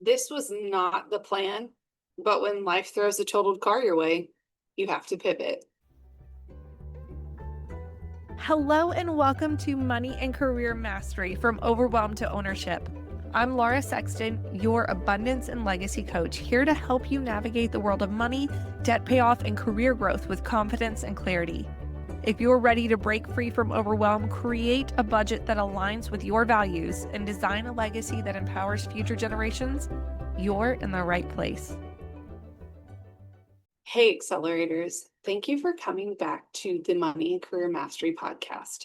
This was not the plan, but when life throws a totaled car your way, you have to pivot. Hello and welcome to Money and Career Mastery from Overwhelmed to Ownership. I'm Laura Sexton, your abundance and legacy coach, here to help you navigate the world of money, debt payoff, and career growth with confidence and clarity. If you're ready to break free from overwhelm, create a budget that aligns with your values, and design a legacy that empowers future generations, you're in the right place. Hey, accelerators. Thank you for coming back to the Money and Career Mastery podcast.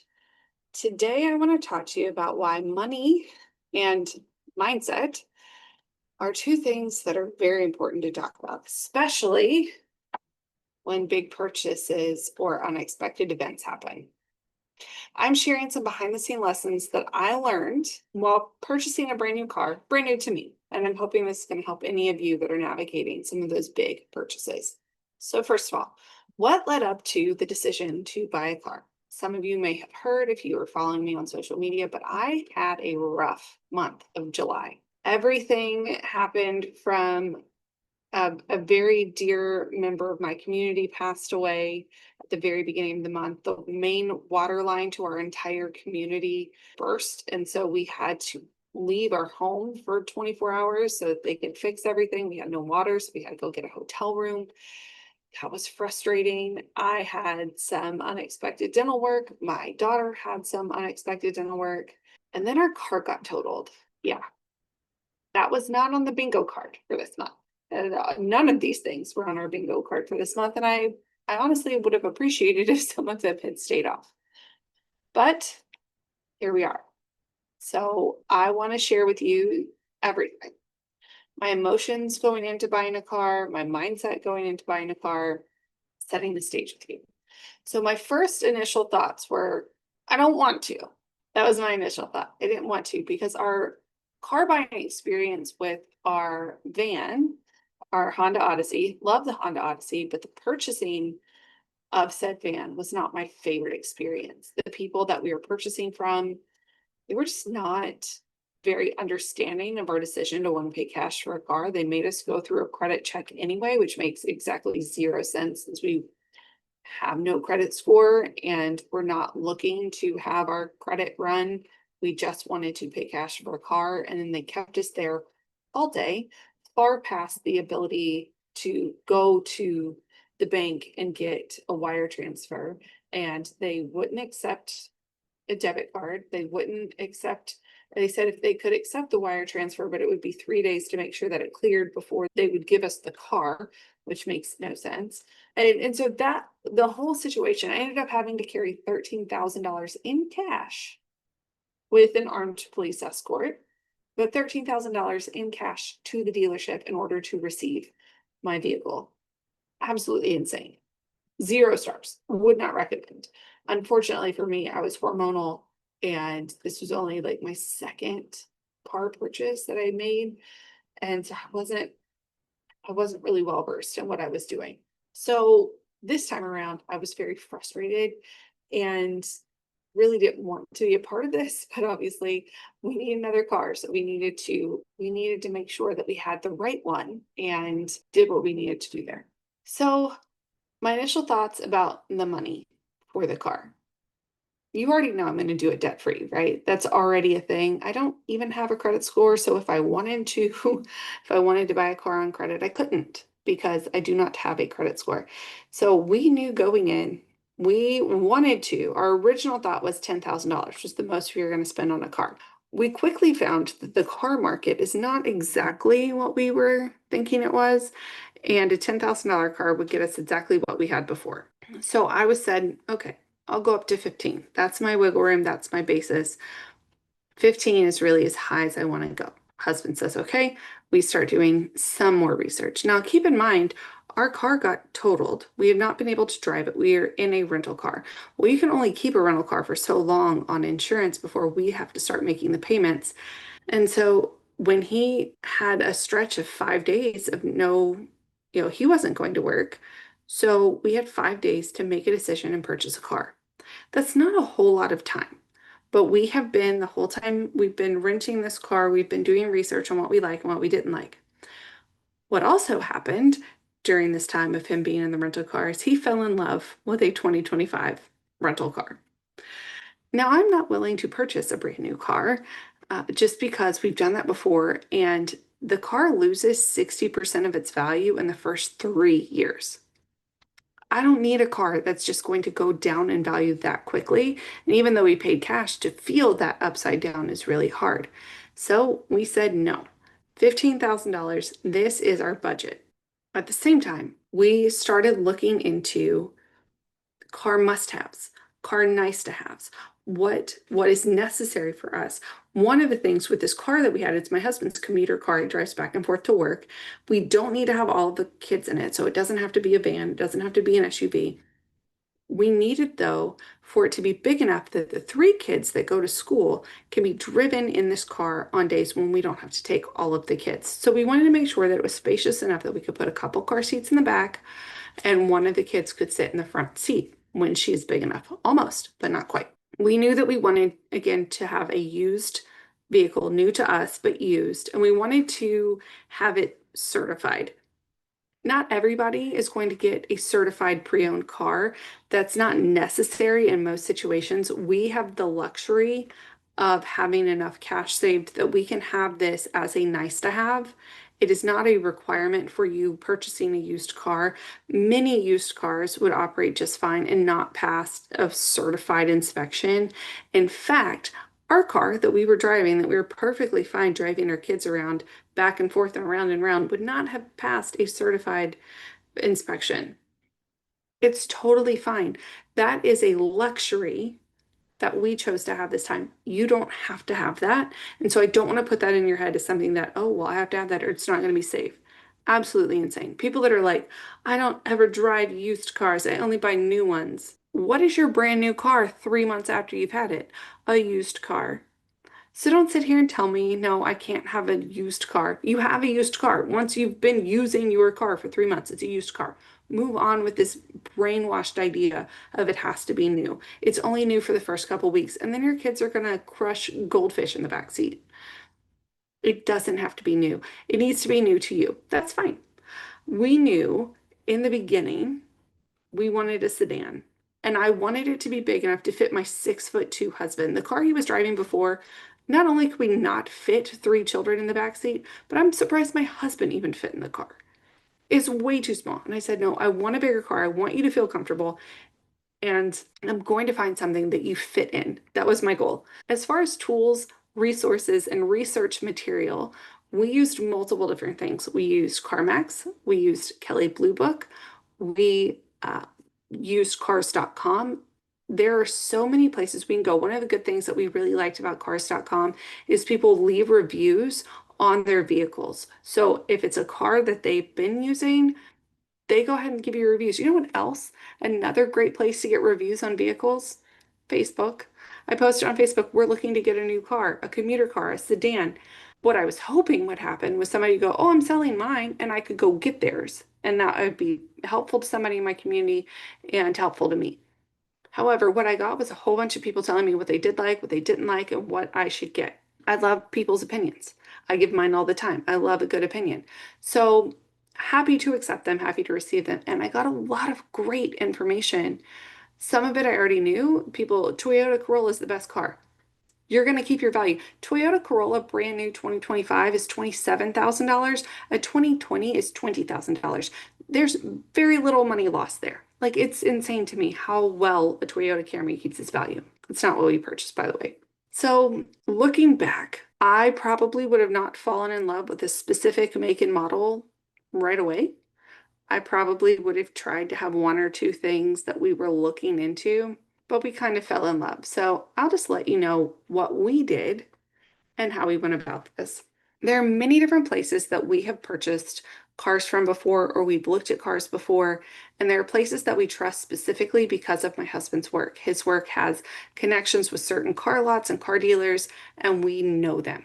Today, I want to talk to you about why money and mindset are two things that are very important to talk about, especially when big purchases or unexpected events happen. I'm sharing some behind the scene lessons that I learned while purchasing a brand new car, brand new to me. And I'm hoping this is going to help any of you that are navigating some of those big purchases. So first of all, what led up to the decision to buy a car? Some of you may have heard if you were following me on social media, but I had a rough month of July. Everything happened from a very dear member of my community passed away at the very beginning of the month. The main water line to our entire community burst. And so we had to leave our home for 24 hours so that they could fix everything. We had no water, so we had to go get a hotel room. That was frustrating. I had some unexpected dental work. My daughter had some unexpected dental work. And then our car got totaled. Yeah, that was not on the bingo card for this month. None of these things were on our bingo card for this month. And I honestly would have appreciated if some of them had stayed off. But here we are. So I want to share with you everything. My emotions going into buying a car, my mindset going into buying a car, setting the stage with you. So my first initial thoughts were, I don't want to. That was my initial thought. I didn't want to because our car buying experience with our van, our Honda Odyssey, love the Honda Odyssey, but the purchasing of said van was not my favorite experience. The people that we were purchasing from, they were just not very understanding of our decision to want to pay cash for a car. They made us go through a credit check anyway, which makes exactly zero sense since we have no credit score and we're not looking to have our credit run. We just wanted to pay cash for a car, and then they kept us there all day, far past the ability to go to the bank and get a wire transfer. And they wouldn't accept a debit card. They wouldn't accept, they said if they could accept the wire transfer, but it would be 3 days to make sure that it cleared before they would give us the car, which makes no sense. And so that the whole situation, I ended up having to carry $13,000 in cash with an armed police escort, but $13,000 in cash to the dealership in order to receive my vehicle. Absolutely insane. 0 stars. Would not recommend. Unfortunately for me, I was hormonal, and this was only like my second car purchase that I made. And so I wasn't really well versed in what I was doing. So this time around, I was very frustrated and really didn't want to be a part of this, but obviously we need another car. So we needed to make sure that we had the right one and did what we needed to do there. So my initial thoughts about the money for the car. You already know I'm going to do it debt free, right? That's already a thing. I don't even have a credit score. So if I wanted to, if I wanted to buy a car on credit, I couldn't because I do not have a credit score. So we knew going in, we wanted to, our original thought was $10,000, which is the most we were going to spend on a car. We quickly found that the car market is not exactly what we were thinking it was. And a $10,000 car would get us exactly what we had before. So I was said, okay, I'll go up to 15. That's my wiggle room. That's my basis. 15 is really as high as I want to go. Husband says, okay, we start doing some more research. Now, keep in mind, our car got totaled. We have not been able to drive it. We are in a rental car. Well, you can only keep a rental car for so long on insurance before we have to start making the payments. And so when he had a stretch of 5 days of no, he wasn't going to work. So we had 5 days to make a decision and purchase a car. That's not a whole lot of time, But we have been, the whole time we've been renting this car, we've been doing research on what we like and what we didn't like. What also happened during this time of him being in the rental car is he fell in love with a 2025 rental car. Now, I'm not willing to purchase a brand new car just because we've done that before, and the car loses 60% of its value in the first 3 years. I don't need a car that's just going to go down in value that quickly. And even though we paid cash, to feel that upside down is really hard. So we said no. $15,000, this is our budget. At the same time, we started looking into car must-haves, car nice-to-haves, what is necessary for us. One of the things with this car that we had, it's my husband's commuter car. He drives back and forth to work. We don't need to have all the kids in it, so it doesn't have to be a van. It doesn't have to be an SUV. We needed, though, for it to be big enough that the 3 kids that go to school can be driven in this car on days when we don't have to take all of the kids. So we wanted to make sure that it was spacious enough that we could put a couple car seats in the back and one of the kids could sit in the front seat when she is big enough. Almost, but not quite. We knew that we wanted, again, to have a used vehicle, new to us, but used, and we wanted to have it certified. Not everybody is going to get a certified pre-owned car. That's not necessary in most situations. We have the luxury of having enough cash saved that we can have this as a nice to have. It is not a requirement for you purchasing a used car. Many used cars would operate just fine and not pass a certified inspection. In fact, our car that we were driving, that we were perfectly fine driving our kids around back and forth and around, would not have passed a certified inspection. It's totally fine. That is a luxury that we chose to have this time. You don't have to have that. And so I don't want to put that in your head as something that, oh, well, I have to have that or it's not going to be safe. Absolutely insane. People that are like, I don't ever drive used cars, I only buy new ones. What is your brand new car 3 months after you've had it? A used car. So don't sit here and tell me, no, I can't have a used car. You have a used car. Once you've been using your car for 3 months, it's a used car. Move on with this brainwashed idea of it has to be new. It's only new for the first couple weeks, and then your kids are going to crush goldfish in the back seat. It doesn't have to be new. It needs to be new to you. That's fine. We knew in the beginning we wanted a sedan. And I wanted it to be big enough to fit my 6'2" husband. The car he was driving before, not only could we not fit 3 children in the back seat, but I'm surprised my husband even fit in the car. It's way too small. And I said, no, I want a bigger car. I want you to feel comfortable. And I'm going to find something that you fit in. That was my goal. As far as tools, resources, and research material, we used multiple different things. We used CarMax, we used Kelley Blue Book, we used cars.com. There are so many places we can go. One of the good things that we really liked about cars.com is people leave reviews on their vehicles. So if it's a car that they've been using, they go ahead and give you reviews. You know what else? Another great place to get reviews on vehicles? Facebook. I posted on Facebook, we're looking to get a new car, a commuter car, a sedan. What I was hoping would happen was somebody go, oh, I'm selling mine, and I could go get theirs. And that would be helpful to somebody in my community and helpful to me. However, what I got was a whole bunch of people telling me what they did like, what they didn't like, and what I should get. I love people's opinions. I give mine all the time. I love a good opinion. So happy to accept them, happy to receive them. And I got a lot of great information. Some of it I already knew. People, Toyota Corolla is the best car. You're going to keep your value. Toyota Corolla brand new 2025 is $27,000. A 2020 is $20,000. There's very little money lost there. Like, it's insane to me how well a Toyota Camry keeps its value. It's not what we purchased, by the way. So looking back, I probably would have not fallen in love with a specific make and model right away. I probably would have tried to have one or two things that we were looking into, but we kind of fell in love. So I'll just let you know what we did and how we went about this. There are many different places that we have purchased cars from before, or we've looked at cars before, and there are places that we trust specifically because of my husband's work. His work has connections with certain car lots and car dealers, and we know them,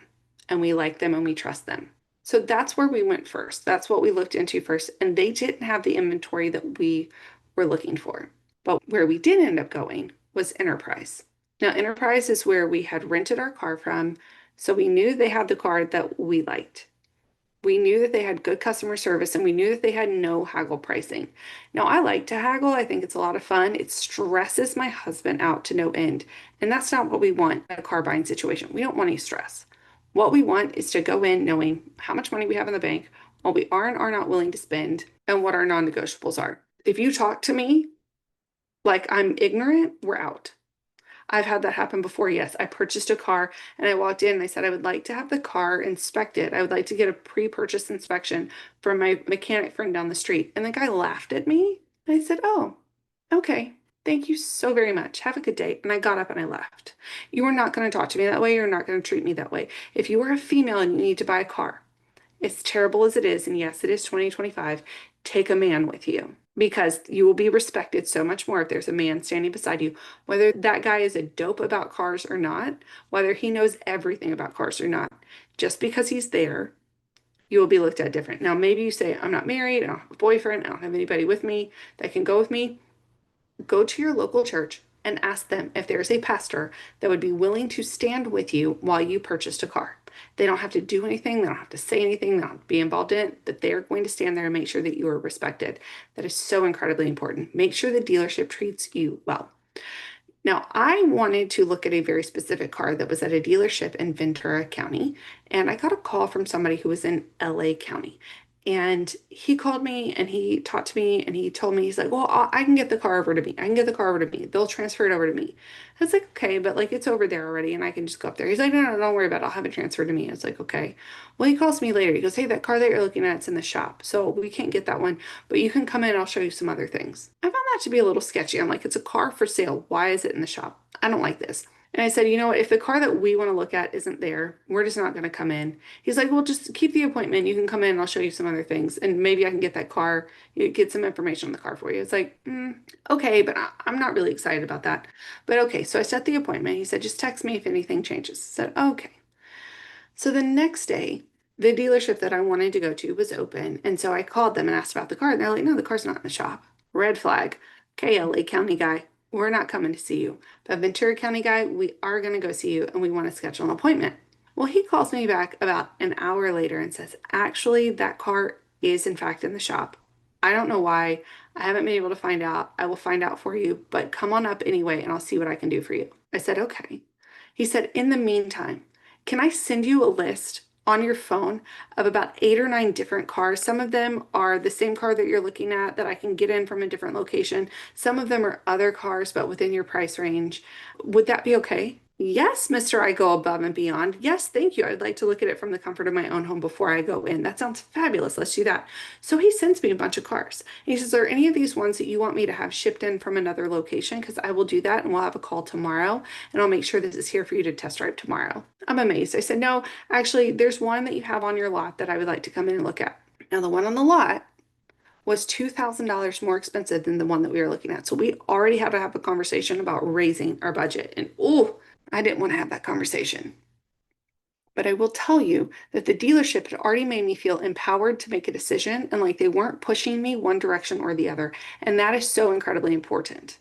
and we like them, and we trust them. So that's where we went first. That's what we looked into first, and they didn't have the inventory that we were looking for. But where we did end up going was Enterprise. Now, Enterprise is where we had rented our car from, so we knew they had the car that we liked. We knew that they had good customer service and we knew that they had no haggle pricing. Now, I like to haggle. I think it's a lot of fun. It stresses my husband out to no end. And that's not what we want in a car buying situation. We don't want any stress. What we want is to go in knowing how much money we have in the bank, what we are and are not willing to spend, and what our non-negotiables are. If you talk to me like I'm ignorant, we're out. I've had that happen before. Yes, I purchased a car and I walked in and I said, I would like to have the car inspected. I would like to get a pre-purchase inspection from my mechanic friend down the street. And the guy laughed at me. And I said, oh, okay. Thank you so very much. Have a good day. And I got up and I left. You are not going to talk to me that way. You're not going to treat me that way. If you are a female and you need to buy a car, as terrible as it is, and yes, it is 2025, take a man with you because you will be respected so much more if there's a man standing beside you, whether that guy is a dope about cars or not, whether he knows everything about cars or not. Just because he's there, you will be looked at different. Now, maybe you say, I'm not married, I don't have a boyfriend, I don't have anybody with me that can go with me. Go to your local church and ask them if there's a pastor that would be willing to stand with you while you purchased a car. They don't have to do anything, they don't have to say anything, they don't have to be involved in it, but they're going to stand there and make sure that you are respected. That is so incredibly important. Make sure the dealership treats you well. Now, I wanted to look at a very specific car that was at a dealership in Ventura County, and I got a call from somebody who was in LA County. And he called me and he talked to me and he told me, he's like, well, I can get the car over to me. I can get the car over to me. They'll transfer it over to me. I was like, okay, but like it's over there already and I can just go up there. He's like, no, no, don't worry about it. I'll have it transferred to me. I was like, okay. Well, he calls me later. He goes, hey, that car that you're looking at, it's in the shop. So we can't get that one, but you can come in. I'll show you some other things. I found that to be a little sketchy. I'm like, it's a car for sale. Why is it in the shop? I don't like this. And I said, you know what? If the car that we want to look at isn't there, we're just not going to come in. He's like, well, just keep the appointment. You can come in and I'll show you some other things. And maybe I can get that car, get some information on the car for you. It's like, okay, but I'm not really excited about that. But okay, so I set the appointment. He said, just text me if anything changes. I said, okay. So the next day, the dealership that I wanted to go to was open. And so I called them and asked about the car. And they're like, no, the car's not in the shop. Red flag. Okay, LA County guy, we're not coming to see you. But Ventura County guy, we are going to go see you and we want to schedule an appointment. Well, he calls me back about an hour later and says, actually, that car is in fact in the shop. I don't know why. I haven't been able to find out. I will find out for you, but come on up anyway and I'll see what I can do for you. I said, okay. He said, in the meantime, can I send you a list on your phone of about 8 or 9 different cars? Some of them are the same car that you're looking at that I can get in from a different location. Some of them are other cars, but within your price range. Would that be okay? Yes, Mr. I go above and beyond. Yes, thank you. I'd like to look at it from the comfort of my own home before I go in. That sounds fabulous. Let's do that. So he sends me a bunch of cars. And he says, are any of these ones that you want me to have shipped in from another location? Because I will do that and we'll have a call tomorrow and I'll make sure this is here for you to test drive tomorrow. I'm amazed. I said, no, actually, there's one that you have on your lot that I would like to come in and look at. Now, the one on the lot was $2,000 more expensive than the one that we were looking at. So we already had to have a conversation about raising our budget. And oh, I didn't want to have that conversation. But I will tell you that the dealership had already made me feel empowered to make a decision and like they weren't pushing me one direction or the other. And that is so incredibly important.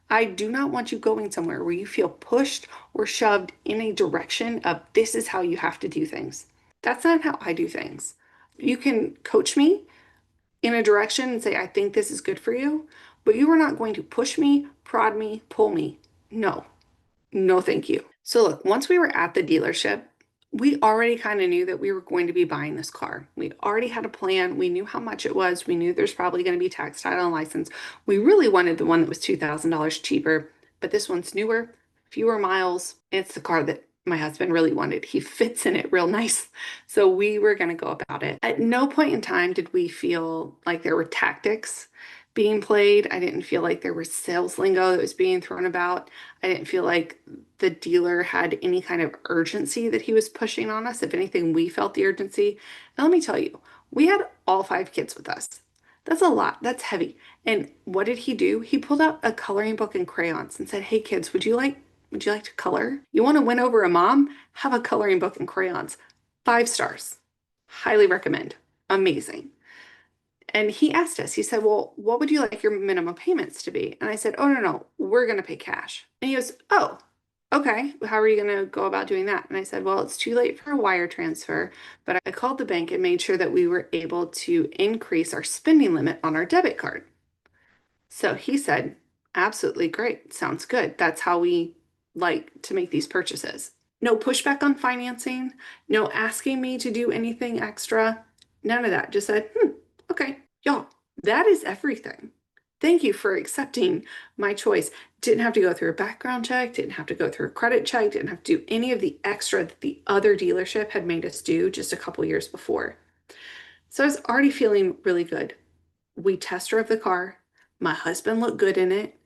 I do not want you going somewhere where you feel pushed or shoved in a direction of this is how you have to do things. That's not how I do things. You can coach me in a direction and say, I think this is good for you, but you are not going to push me, prod me, pull me. No, no, thank you. So look, once we were at the dealership, we already kind of knew that we were going to be buying this car. We already had a plan. We knew how much it was. We knew there's probably going to be tax, title, and license. We really wanted the one that was $2,000 cheaper, but this one's newer, fewer miles. It's the car that my husband really wanted. He fits in it real nice. So we were going to go about it. At no point in time did we feel like there were tactics being played. I didn't feel like there was sales lingo that was being thrown about. I didn't feel like the dealer had any kind of urgency that he was pushing on us. If anything, we felt the urgency. And let me tell you, we had all 5 kids with us. That's a lot. That's heavy. And what did he do? He pulled out a coloring book and crayons and said, hey kids, would you like to color? You want to win over a mom? Have a coloring book and crayons. 5 stars. Highly recommend. Amazing. And he asked us, he said, well, what would you like your minimum payments to be? And I said, oh, no, no, we're going to pay cash. And he goes, oh, Okay, how are you going to go about doing that? And I said, well, it's too late for a wire transfer, but I called the bank and made sure that we were able to increase our spending limit on our debit card. So he said, absolutely great. Sounds good. That's how we like to make these purchases. No pushback on financing, no asking me to do anything extra. None of that. Just said, okay, y'all, that is everything. Thank you for accepting my choice. Didn't have to go through a background check, didn't have to go through a credit check, didn't have to do any of the extra that the other dealership had made us do just a couple years before. So I was already feeling really good. We test drove the car. My husband looked good in it.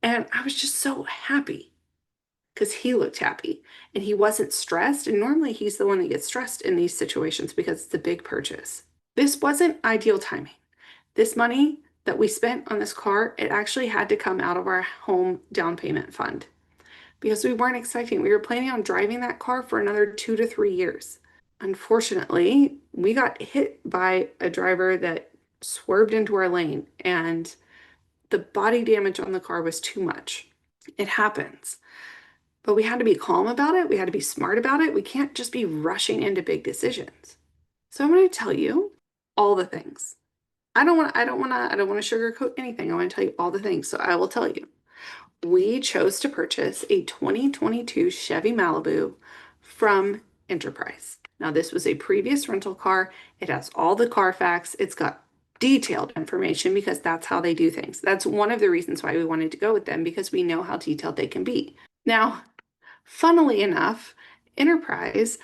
And I was just so happy because he looked happy and he wasn't stressed. And normally he's the one that gets stressed in these situations because it's a big purchase. This wasn't ideal timing. This money that we spent on this car, it actually had to come out of our home down payment fund because we weren't expecting, we were planning on driving that car for another 2 to 3 years. Unfortunately, we got hit by a driver that swerved into our lane and the body damage on the car was too much. It happens. But we had to be calm about it. We had to be smart about it. We can't just be rushing into big decisions. So I'm going to tell you all the things. I don't want to sugarcoat anything. I want to tell you all the things. So I will tell you. We chose to purchase a 2022 Chevy Malibu from Enterprise. Now, this was a previous rental car. It has all the Carfax. It's got detailed information because that's how they do things. That's one of the reasons why we wanted to go with them because we know how detailed they can be. Now, funnily enough, Enterprise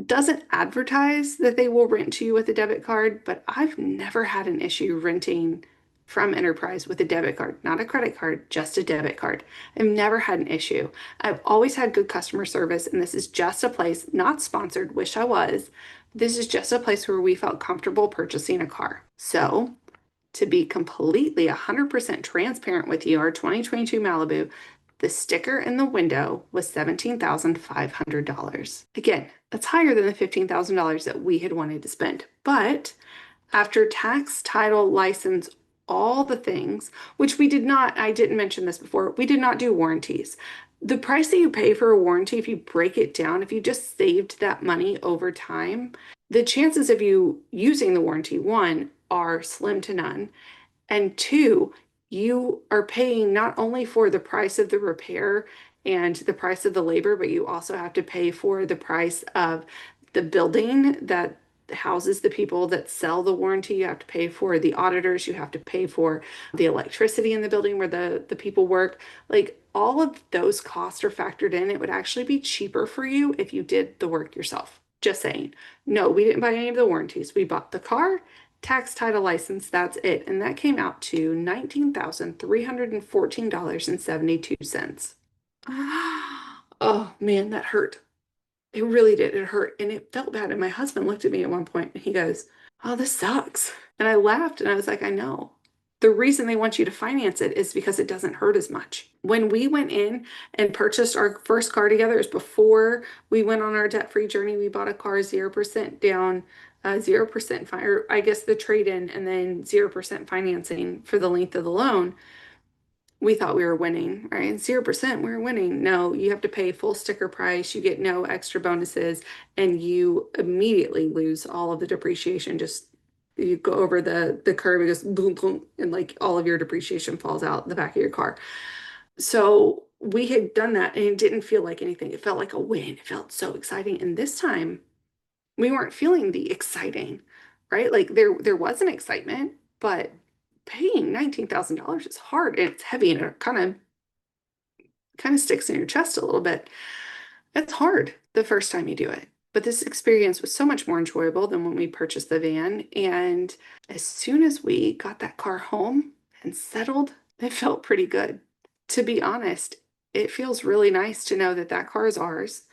doesn't advertise that they will rent to you with a debit card, but I've never had an issue renting from Enterprise with a debit card, not a credit card, just a debit card. I've never had an issue. I've always had good customer service, and this is just a place, not sponsored, wish I was. This is just a place where we felt comfortable purchasing a car. So, to be completely 100% transparent with you, our 2022 Malibu, the sticker in the window was $17,500. Again, that's higher than the $15,000 that we had wanted to spend. But after tax, title, license, all the things, which we did not, I didn't mention this before, we did not do warranties. The price that you pay for a warranty, if you break it down, if you just saved that money over time, the chances of you using the warranty, one, are slim to none. And two, you are paying not only for the price of the repair and the price of the labor, but you also have to pay for the price of the building that houses the people that sell the warranty. You have to pay for the auditors. You have to pay for the electricity in the building where the people work. Like all of those costs are factored in. It would actually be cheaper for you if you did the work yourself. Just saying. No, we didn't buy any of the warranties. We bought the car, tax title license, that's it. And that came out to $19,314.72. Oh man, that hurt. It really did. It hurt. And it felt bad. And my husband looked at me at one point and he goes, oh, this sucks. And I laughed and I was like, I know. The reason they want you to finance it is because it doesn't hurt as much. When we went in and purchased our first car together, is before we went on our debt-free journey. We bought a car 0% down, 0% or I guess the trade-in, and then 0% financing for the length of the loan. We thought we were winning, right? 0%, we were winning. No, you have to pay full sticker price. You get no extra bonuses, and you immediately lose all of the depreciation. Just you go over the curb, it goes boom, boom, and like all of your depreciation falls out the back of your car. So we had done that, and it didn't feel like anything. It felt like a win. It felt so exciting. And this time, we weren't feeling the exciting, right? Like there was an excitement, but paying $19,000 is hard and it's heavy and it kind of sticks in your chest a little bit. It's hard the first time you do it. But this experience was so much more enjoyable than when we purchased the van. And as soon as we got that car home and settled, it felt pretty good. To be honest, it feels really nice to know that that car is ours.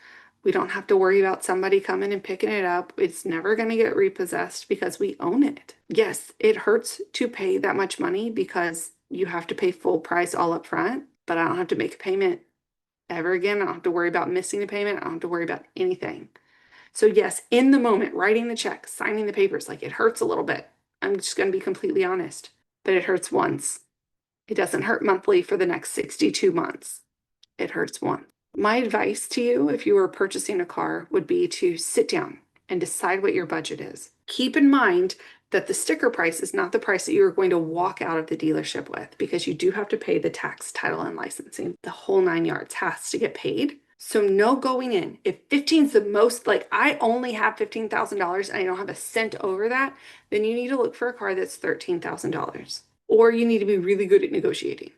We don't have to worry about somebody coming and picking it up. It's never going to get repossessed because we own it. Yes, it hurts to pay that much money because you have to pay full price all up front, but I don't have to make a payment ever again. I don't have to worry about missing a payment. I don't have to worry about anything. So yes, in the moment, writing the check, signing the papers, like it hurts a little bit. I'm just going to be completely honest, but it hurts once. It doesn't hurt monthly for the next 62 months. It hurts once. My advice to you, if you were purchasing a car, would be to sit down and decide what your budget is. Keep in mind that the sticker price is not the price that you are going to walk out of the dealership with, because you do have to pay the tax, title, and licensing. The whole 9 yards has to get paid. So no going in. If 15 is the most, like I only have $15,000 and I don't have a cent over that, then you need to look for a car that's $13,000. Or you need to be really good at negotiating,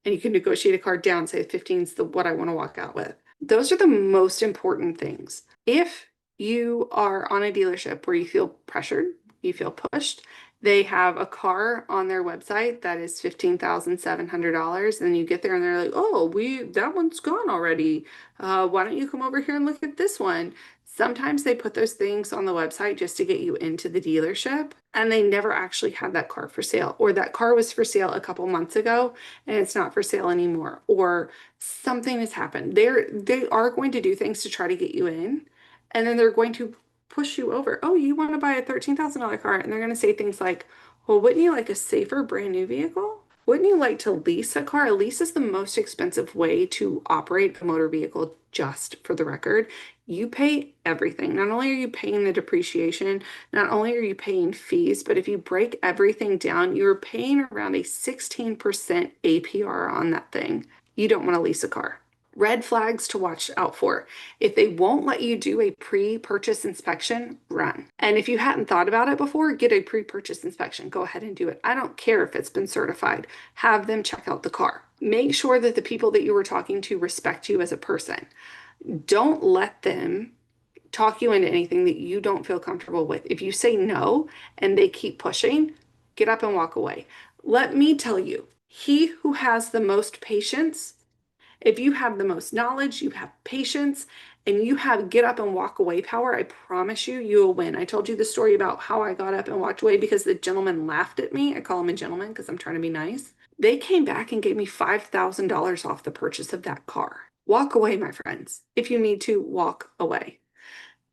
and you can negotiate a car down, say 15 is what I want to walk out with. Those are the most important things. If you are on a dealership where you feel pressured, you feel pushed, they have a car on their website that is $15,700, and you get there and they're like, "Oh, that one's gone already. Why don't you come over here and look at this one?" Sometimes they put those things on the website just to get you into the dealership, and they never actually had that car for sale, or that car was for sale a couple months ago and it's not for sale anymore, or something has happened. They are going to do things to try to get you in, and then they're going to push you over. Oh, you want to buy a $13,000 car, and they're going to say things like, "Well, wouldn't you like a safer brand new vehicle? Wouldn't you like to lease a car?" A lease is the most expensive way to operate a motor vehicle, just for the record. You pay everything. Not only are you paying the depreciation, not only are you paying fees, but if you break everything down, you're paying around a 16% APR on that thing. You don't want to lease a car. Red flags to watch out for. If they won't let you do a pre-purchase inspection, run. And if you hadn't thought about it before, get a pre-purchase inspection. Go ahead and do it. I don't care if it's been certified. Have them check out the car. Make sure that the people that you were talking to respect you as a person. Don't let them talk you into anything that you don't feel comfortable with. If you say no and they keep pushing, get up and walk away. Let me tell you, he who has the most patience, if you have the most knowledge, you have patience, and you have get up and walk away power, I promise you, you will win. I told you the story about how I got up and walked away because the gentleman laughed at me. I call him a gentleman because I'm trying to be nice. They came back and gave me $5,000 off the purchase of that car. Walk away, my friends. If you need to, walk away.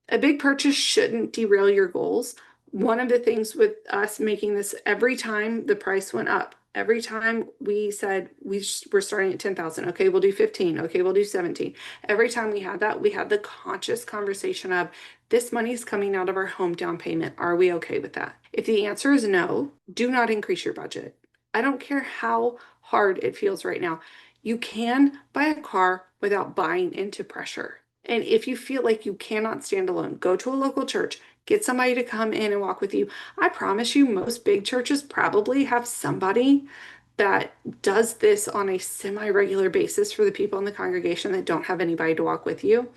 A big purchase shouldn't derail your goals. One of the things with us making this, every time the price went up, every time we said we're starting at 10,000, okay, we'll do 15, okay, we'll do 17. Every time we had that, we had the conscious conversation of, this money's coming out of our home down payment. Are we okay with that? If the answer is no, do not increase your budget. I don't care how hard it feels right now. You can buy a car without buying into pressure. And if you feel like you cannot stand alone, go to a local church, get somebody to come in and walk with you. I promise you, most big churches probably have somebody that does this on a semi-regular basis for the people in the congregation that don't have anybody to walk with you.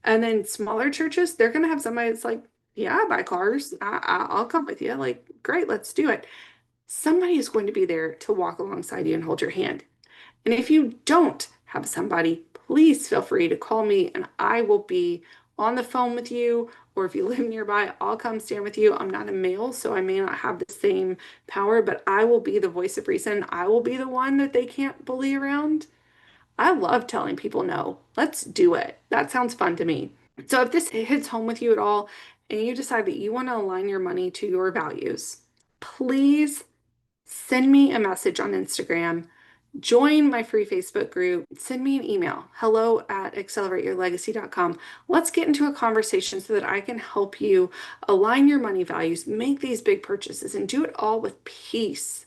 And then smaller churches, they're going to have somebody that's like, "Yeah, I buy cars. I'll come with you." Like, great, let's do it. Somebody is going to be there to walk alongside you and hold your hand. And if you don't have somebody, please feel free to call me and I will be on the phone with you. Or if you live nearby, I'll come stand with you. I'm not a male, so I may not have the same power, but I will be the voice of reason. I will be the one that they can't bully around. I love telling people no. Let's do it. That sounds fun to me. So if this hits home with you at all and you decide that you want to align your money to your values, please send me a message on Instagram. Join my free Facebook group. Send me an email, hello@accelerateyourlegacy.com. Let's get into a conversation so that I can help you align your money values, make these big purchases, and do it all with peace,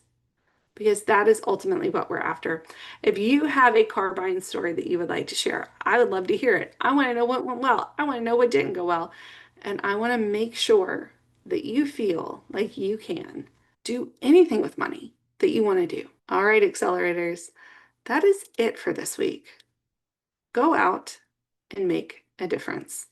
because that is ultimately what we're after. If you have a car buying story that you would like to share, I would love to hear it. I want to know what went well. I want to know what didn't go well. And I want to make sure that you feel like you can do anything with money that you want to do. All right, accelerators, that is it for this week. Go out and make a difference.